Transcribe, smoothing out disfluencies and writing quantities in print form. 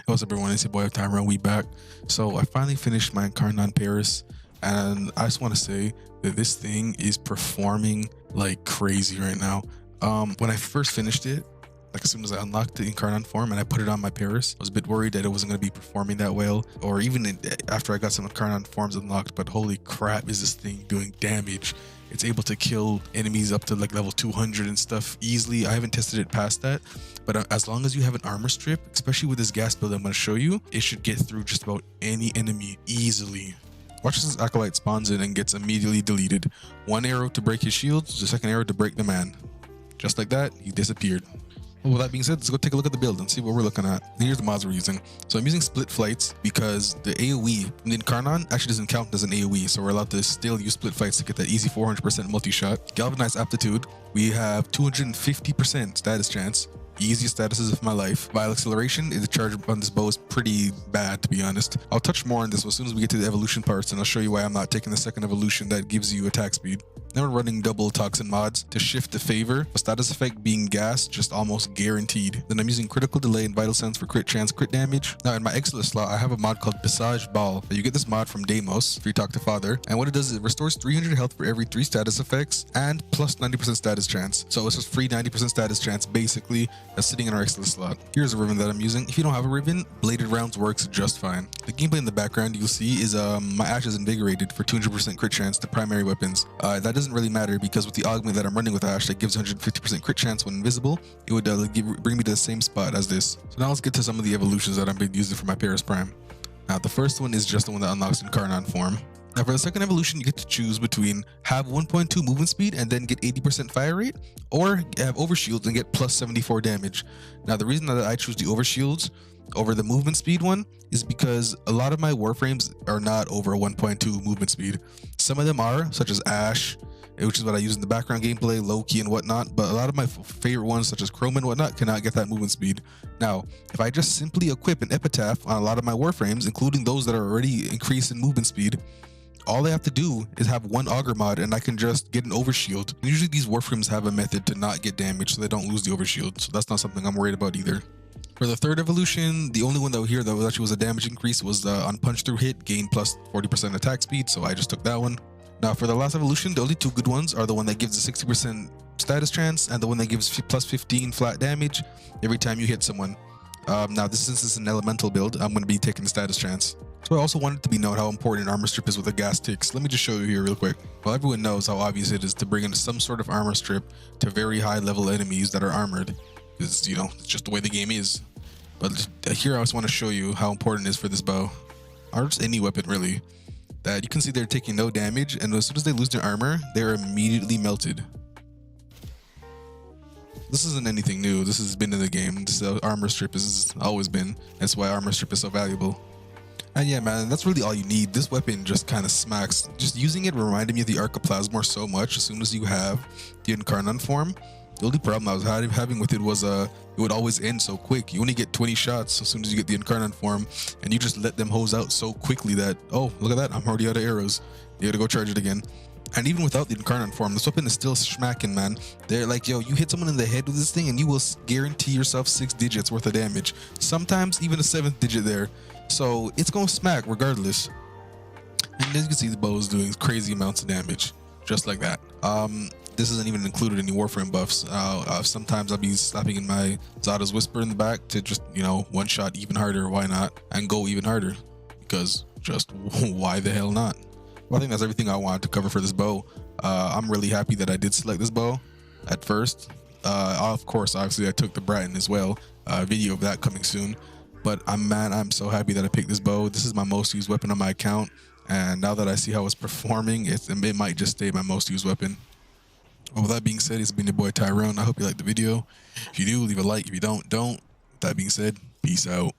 What's up, everyone? It's your boy Tyrone. We back. So I finally finished my Incarnon Paris, and I just want to say that this thing is performing like crazy right now. When I first finished it, like as soon as I unlocked the Incarnon form and I put it on my Paris, I was a bit worried that it wasn't going to be performing that well, or even after I got some Incarnon forms unlocked. But holy crap, is this thing doing damage! It's able to kill enemies up to like level 200 and stuff easily. I haven't tested it past that, but as long as you have an armor strip, especially with this gas build I'm going to show you, it should get through just about any enemy easily. Watch this acolyte spawns in and gets immediately deleted. One arrow to break his shields, the second arrow to break the man. Just like that, he disappeared. Well, with that being said, let's go take a look at the build and see what we're looking at. And here's the mods we're using. So I'm using split flights because the AoE in the Incarnon actually doesn't count as an AoE, so we're allowed to still use split flights to get that easy 400% multi-shot. Galvanized aptitude, we have 250% status chance. Easiest statuses of my life. Vile acceleration, the charge on this bow is pretty bad, to be honest. I'll touch more on this as soon as we get to the evolution parts, and I'll show you why I'm not taking the second evolution that gives you attack speed. Then we're running double toxin mods to shift the favor. A status effect being gas, just almost guaranteed. Then I'm using critical delay and vital sense for crit chance, crit damage. Now in my excellent slot, I have a mod called Visage Ball. You get this mod from Deimos if you talk to Father, and what it does is it restores 300 health for every 3 status effects and plus 90% status chance. So it's just free 90% status chance basically. That's sitting in our excellent slot. Here's a ribbon that I'm using. If you don't have a ribbon, bladed rounds works just fine. The gameplay in the background you'll see is my Ash is invigorated for 200% crit chance to primary weapons. That doesn't really matter because with the augment that I'm running with Ash that gives 150% crit chance when invisible, it would bring me to the same spot as this. So now let's get to some of the evolutions that I've been using for my Paris Prime. Now the first one is just the one that unlocks Incarnon form. Now for the second evolution, you get to choose between have 1.2 movement speed and then get 80% fire rate, or have overshields and get plus 74 damage. Now the reason that I choose the overshields over the movement speed one is because a lot of my Warframes are not over 1.2 movement speed. Some of them are, such as Ash, which is what I use in the background gameplay, Loki and whatnot, but a lot of my favorite ones such as Chrome and whatnot cannot get that movement speed. Now, if I just simply equip an epitaph on a lot of my Warframes, including those that are already increased in movement speed, all I have to do is have one auger mod and I can just get an overshield. Usually these Warframes have a method to not get damaged so they don't lose the overshield, so that's not something I'm worried about either. For the third evolution, the only one that here that actually was a damage increase was on punch through hit, gain plus 40% attack speed, so I just took that one. Now for the last evolution, the only 2 good ones are the one that gives a 60% status chance and the one that gives plus 15 flat damage every time you hit someone. Now since this is an elemental build, I'm going to be taking the status chance. So I also wanted to be known how important armor strip is with the gas ticks. Let me just show you here real quick. Well, everyone knows how obvious it is to bring in some sort of armor strip to very high level enemies that are armored, because you know it's just the way the game is. But here I just want to show you how important it is for this bow, or just any weapon really, that you can see they're taking no damage, and as soon as they lose their armor, they're immediately melted. This isn't anything new. This has been in the game. This armor strip has always been. That's why armor strip is so valuable. And yeah, man, that's really all you need. This weapon just kind of smacks. Just using it reminded me of the Archiplasmor so much. As soon as you have the Incarnon form, the only problem I was having with it was it would always end so quick. You only get 20 shots as soon as you get the Incarnon form, and you just let them hose out so quickly that, oh, look at that, I'm already out of arrows. You gotta go charge it again. And even without the Incarnon form, this weapon is still smacking, man. They're like, yo, you hit someone in the head with this thing and you will guarantee yourself 6 digits worth of damage. Sometimes even a 7th digit there. So it's gonna smack regardless. And as you can see, the bow is doing crazy amounts of damage, just like that. This isn't even included any Warframe buffs. Sometimes I'll be slapping in my Zada's Whisper in the back to just, you know, one shot even harder, why not? And go even harder, because just why the hell not? Well, I think that's everything I wanted to cover for this bow. I'm really happy that I did select this bow at first. Of course, obviously I took the Bratton as well. Video of that coming soon. But I'm so happy that I picked this bow. This is my most used weapon on my account, and now that I see how it's performing, it might just stay my most used weapon. Well, with that being said, it's been your boy Tyrone. I hope you liked the video. If you do, leave a like. If you don't. With that being said, peace out.